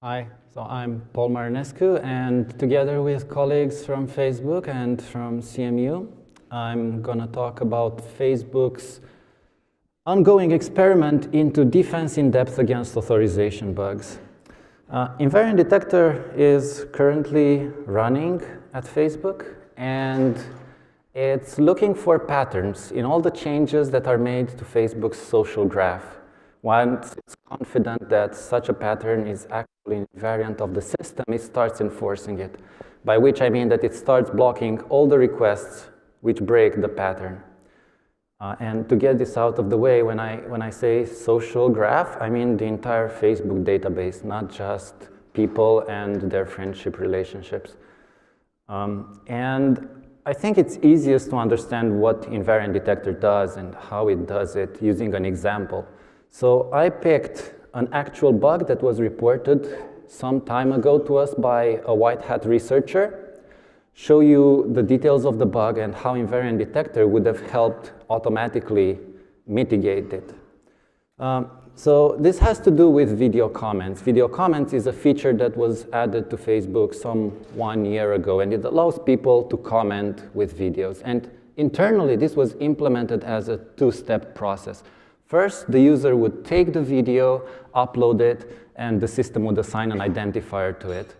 Hi, so I'm Paul Marinescu, and together with colleagues from Facebook and from CMU, I'm going to talk about Facebook's ongoing experiment into defense in depth against authorization bugs. Invariant Detector is currently running at Facebook, and it's looking for patterns in all the changes that are made to Facebook's social graph. Once it's confident that such a pattern is actually invariant of the system, it starts enforcing it, by which I mean that it starts blocking all the requests which break the pattern. And to get this out of the way, when I say social graph, I mean the entire Facebook database, not just people and their friendship relationships. And I think it's easiest to understand what Invariant Detector does and how it does it using an example. So I picked an actual bug that was reported some time ago to us by a white hat researcher, show you the details of the bug and how Invariant Detector would have helped automatically mitigate it. So this has to do with video comments. Video comments is a feature that was added to Facebook some 1 year ago, and it allows people to comment with videos. And internally, this was implemented as a two-step process. First, the user would take the video, upload it, and the system would assign an identifier to it.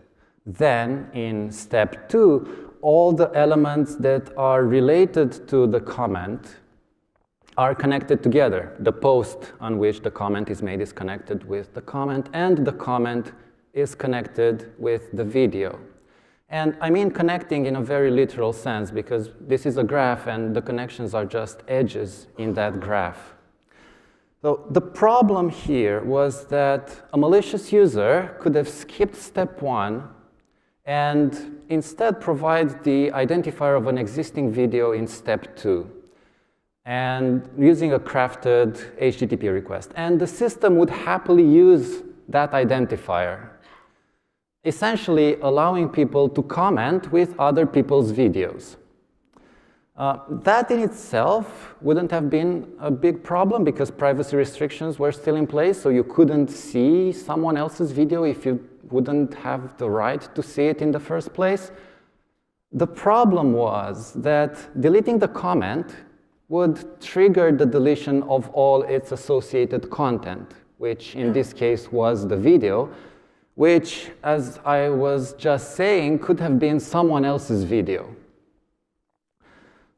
Then, in step 2, all the elements that are related to the comment are connected together. The post on which the comment is made is connected with the comment, and the comment is connected with the video. And I mean connecting in a very literal sense, because this is a graph and the connections are just edges in that graph. So the problem here was that a malicious user could have skipped step 1 and instead provide the identifier of an existing video in step 2 and using a crafted HTTP request. And the system would happily use that identifier, essentially allowing people to comment with other people's videos. That in itself wouldn't have been a big problem because privacy restrictions were still in place, so you couldn't see someone else's video if you wouldn't have the right to see it in the first place. The problem was that deleting the comment would trigger the deletion of all its associated content, which in this case was the video, which, as I was just saying, could have been someone else's video.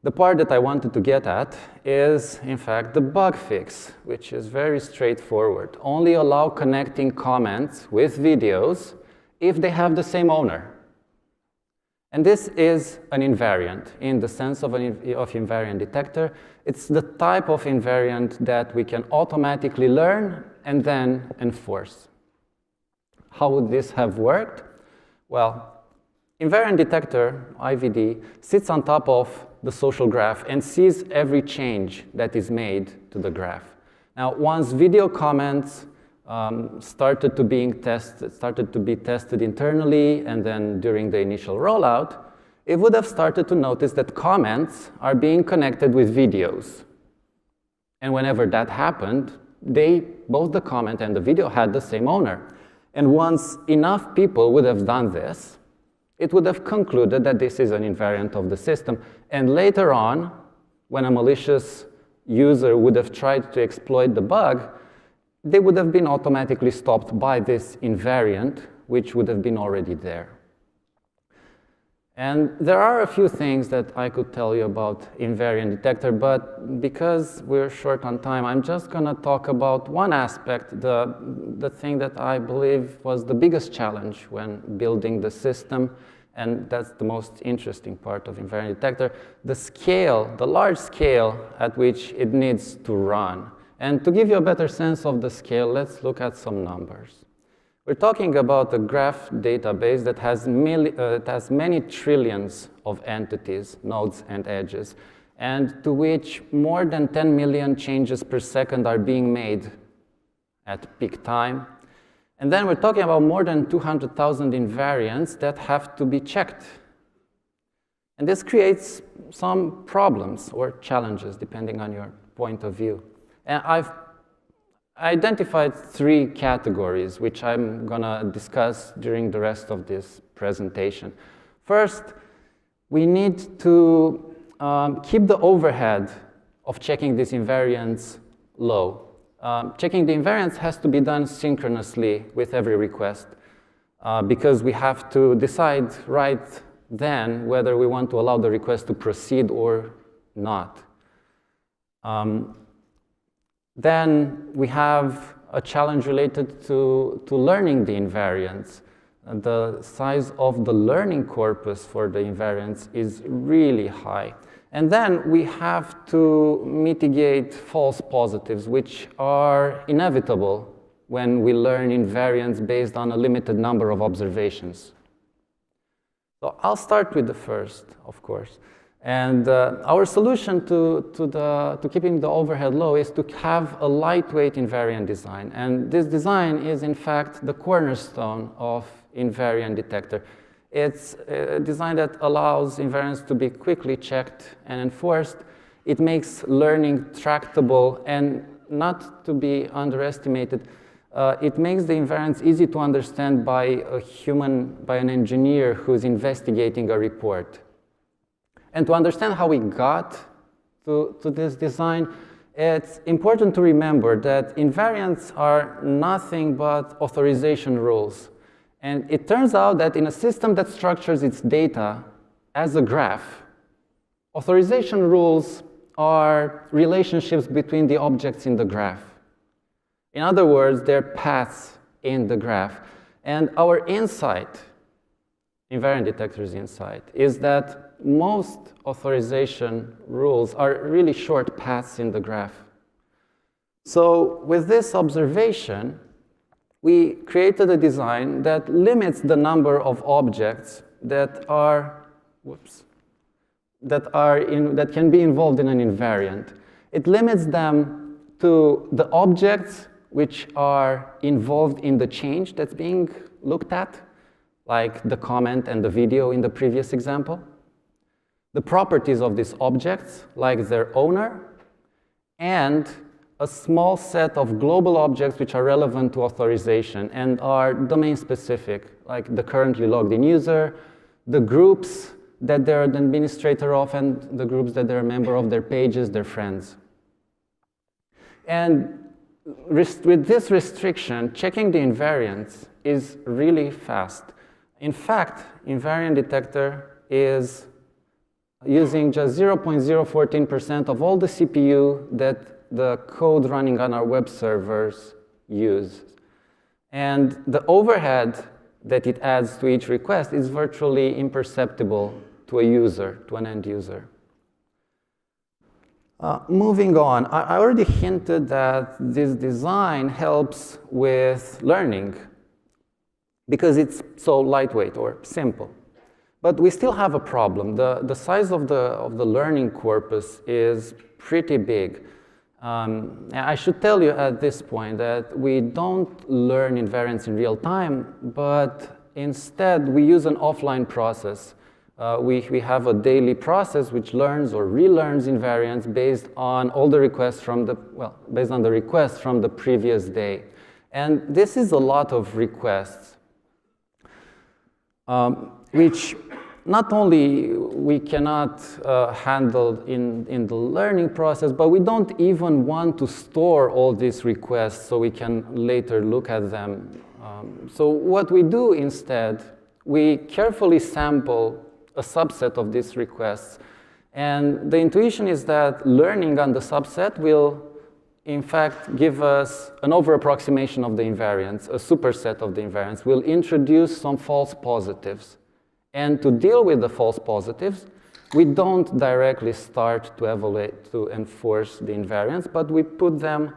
The part that I wanted to get at is, in fact, the bug fix, which is very straightforward. Only allow connecting comments with videos if they have the same owner. And this is an invariant in the sense of Invariant Detector. It's the type of invariant that we can automatically learn and then enforce. How would this have worked? Well, Invariant Detector, IVD, sits on top of the social graph and sees every change that is made to the graph. Now, once video comments started to be tested internally and then during the initial rollout, it would have started to notice that comments are being connected with videos. And whenever that happened, both the comment and the video had the same owner. And once enough people would have done this, it would have concluded that this is an invariant of the system. And later on, when a malicious user would have tried to exploit the bug, they would have been automatically stopped by this invariant, which would have been already there. And there are a few things that I could tell you about Invariant Detector, but because we're short on time, I'm just going to talk about one aspect, the thing that I believe was the biggest challenge when building the system, and that's the most interesting part of Invariant Detector, the scale, the large scale at which it needs to run. And to give you a better sense of the scale, let's look at some numbers. We're talking about a graph database that has many trillions of entities, nodes and edges, and to which more than 10 million changes per second are being made at peak time. And then we're talking about more than 200,000 invariants that have to be checked. And this creates some problems or challenges, depending on your point of view. And identified three categories, which I'm going to discuss during the rest of this presentation. First, we need to keep the overhead of checking these invariants low. Checking the invariants has to be done synchronously with every request because we have to decide right then whether we want to allow the request to proceed or not. Then we have a challenge related to learning the invariants. The size of the learning corpus for the invariants is really high. And then we have to mitigate false positives, which are inevitable when we learn invariants based on a limited number of observations. So I'll start with the first, of course. And our solution to keeping the overhead low is to have a lightweight invariant design. And this design is, in fact, the cornerstone of invariant detector. It's a design that allows invariants to be quickly checked and enforced. It makes learning tractable and not to be underestimated. It makes the invariants easy to understand by a human, by an engineer who's investigating a report. And to understand how we got to this design, it's important to remember that invariants are nothing but authorization rules. And it turns out that in a system that structures its data as a graph, authorization rules are relationships between the objects in the graph. In other words, they're paths in the graph. And our insight, invariant detector's insight, is that most authorization rules are really short paths in the graph. So with this observation, we created a design that limits the number of objects that can be involved in an invariant. It limits them to the objects which are involved in the change that's being looked at, like the comment and the video in the previous example. The properties of these objects, like their owner, and a small set of global objects which are relevant to authorization and are domain-specific, like the currently logged-in user, the groups that they're an administrator of, and the groups that they're a member of, their pages, their friends. And with this restriction, checking the invariants is really fast. In fact, invariant detector is using just 0.014% of all the CPU that the code running on our web servers use. And the overhead that it adds to each request is virtually imperceptible to a user, to an end user. Moving on, I already hinted that this design helps with learning because it's so lightweight or simple. But we still have a problem. The size of the learning corpus is pretty big. I should tell you at this point that we don't learn invariants in real time, but instead we use an offline process. We have a daily process which learns or relearns invariants based on all the requests from based on the requests from the previous day. And this is a lot of requests, which not only we cannot handle in the learning process, but we don't even want to store all these requests so we can later look at them. So what we do instead, we carefully sample a subset of these requests. And the intuition is that learning on the subset will, in fact, give us an over-approximation of the invariants, a superset of the invariants. We'll introduce some false positives. And to deal with the false positives, we don't directly start to evaluate, to enforce the invariants, but we put them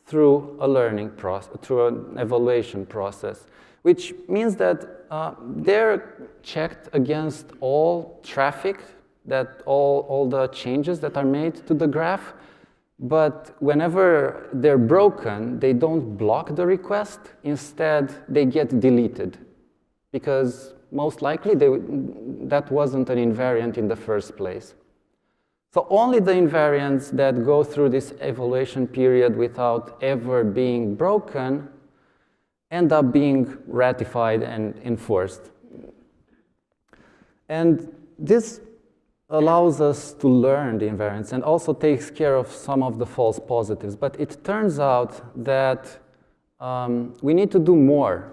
through a learning process, through an evaluation process, which means that they're checked against all traffic, that all the changes that are made to the graph. But whenever they're broken, they don't block the request. Instead, they get deleted because most likely that wasn't an invariant in the first place. So only the invariants that go through this evaluation period without ever being broken end up being ratified and enforced. And this allows us to learn the invariants and also takes care of some of the false positives. But it turns out that we need to do more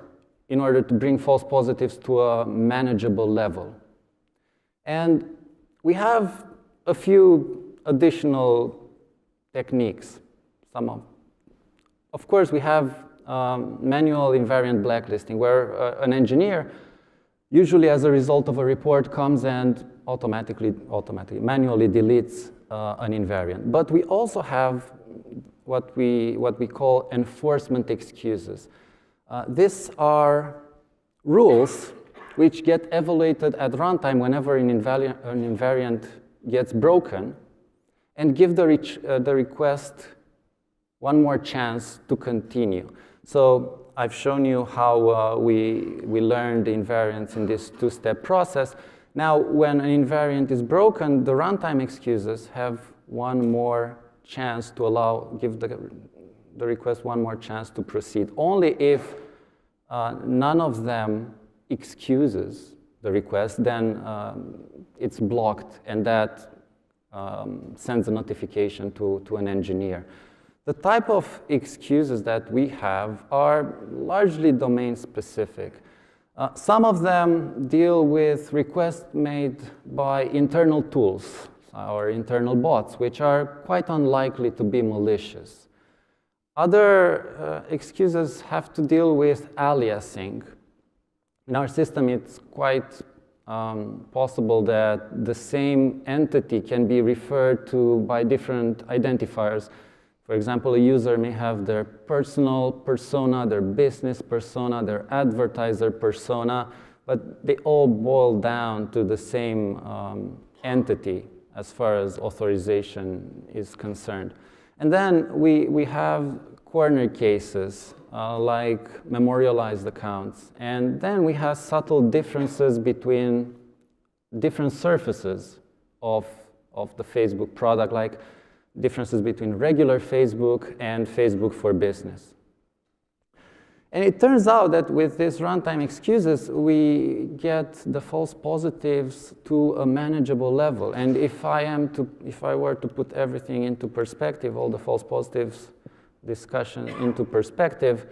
in order to bring false positives to a manageable level. And we have a few additional techniques. Of course, we have manual invariant blacklisting, where an engineer, usually as a result of a report, comes and manually deletes an invariant. But we also have what we call enforcement excuses. These are rules which get evaluated at runtime whenever an invariant gets broken, and give the request one more chance to continue. So I've shown you how we learned the invariants in this two-step process. Now, when an invariant is broken, the runtime excuses have one more chance to give the request one more chance to proceed. Only if none of them excuses the request, then it's blocked, and that sends a notification to an engineer. The type of excuses that we have are largely domain-specific. Some of them deal with requests made by internal tools or internal bots, which are quite unlikely to be malicious. Other excuses have to deal with aliasing. In our system, it's quite possible that the same entity can be referred to by different identifiers. For example, a user may have their personal persona, their business persona, their advertiser persona, but they all boil down to the same entity as far as authorization is concerned. And then we have corner cases like memorialized accounts. And then we have subtle differences between different surfaces of the Facebook product, like differences between regular Facebook and Facebook for Business. And it turns out that with these runtime excuses, we get the false positives to a manageable level. And if I were to put everything into perspective, all the false positives discussion into perspective,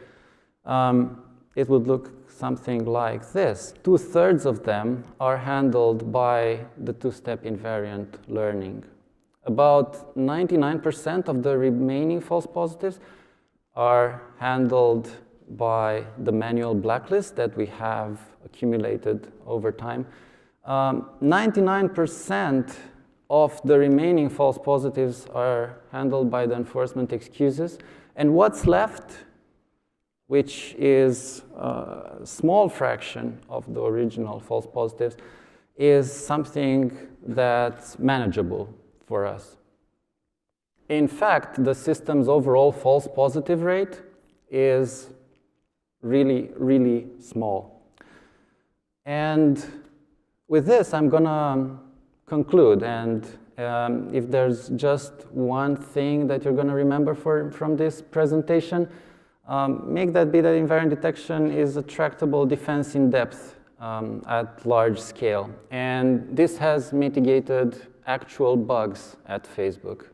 it would look something like this. 2/3 of them are handled by the two-step invariant learning. About 99% of the remaining false positives are handled by the manual blacklist that we have accumulated over time. 99% of the remaining false positives are handled by the enforcement excuses. And what's left, which is a small fraction of the original false positives, is something that's manageable for us. In fact, the system's overall false positive rate is really, really small. And with this, I'm gonna conclude. And if there's just one thing that you're gonna remember from this presentation, make that be that invariant detection is a tractable defense in depth at large scale. And this has mitigated actual bugs at Facebook,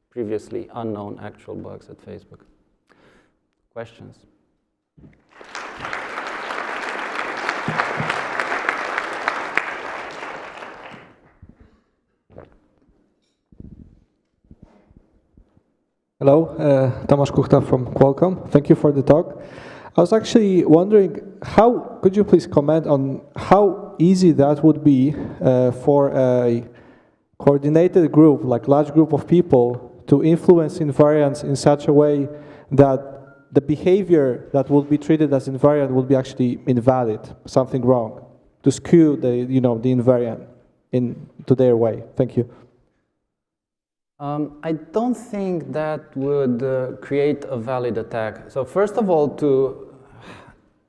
previously unknown actual bugs at Facebook. Questions? Hello, Tomasz Kuchta from Qualcomm. Thank you for the talk. I was actually wondering, could you please comment on how easy that would be for a coordinated group, like large group of people, to influence invariants in such a way that the behavior that would be treated as invariant would be actually invalid, something wrong, to skew the invariant to their way? Thank you. I don't think that would create a valid attack. So first of all, to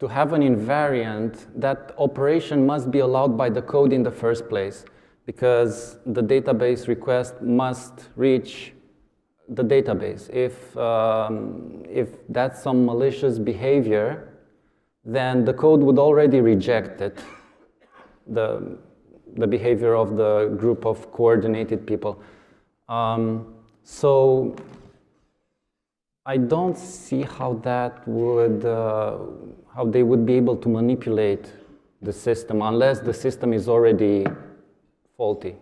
have an invariant, that operation must be allowed by the code in the first place. because the database request must reach the database. If that's some malicious behavior, then the code would already reject it, the behavior of the group of coordinated people. So I don't see how that would, how they would be able to manipulate the system unless the system is already faulty.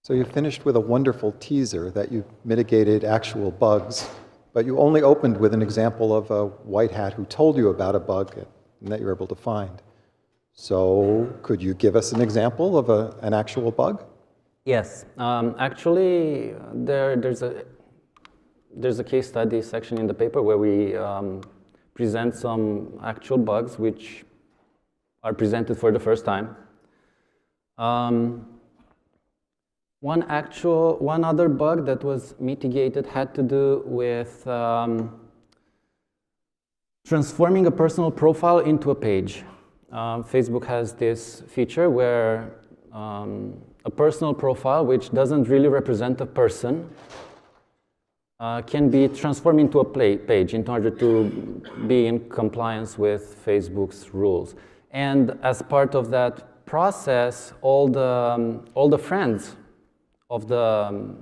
So you finished with a wonderful teaser that you mitigated actual bugs, but you only opened with an example of a white hat who told you about a bug and that you were able to find. So could you give us an example of an actual bug? Yes, actually, there's a case study section in the paper where we present some actual bugs which are presented for the first time. One other bug that was mitigated had to do with transforming a personal profile into a page. Facebook has this feature where a personal profile, which doesn't really represent a person, can be transformed into a page in order to be in compliance with Facebook's rules. And as part of that process, all the friends of the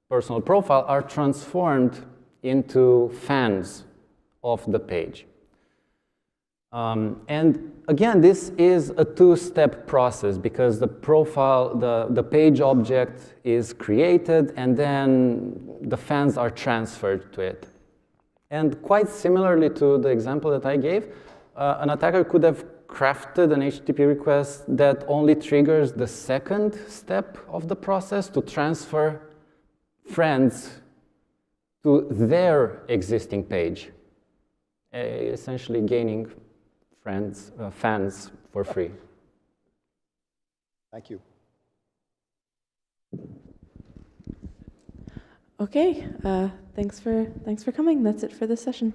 personal profile are transformed into fans of the page. And again, this is a two-step process because the profile, the page object is created and then the fans are transferred to it. And quite similarly to the example that I gave, an attacker could have crafted an HTTP request that only triggers the second step of the process to transfer friends to their existing page, essentially gaining fans for free. Thank you. Okay, thanks for coming. That's it for this session.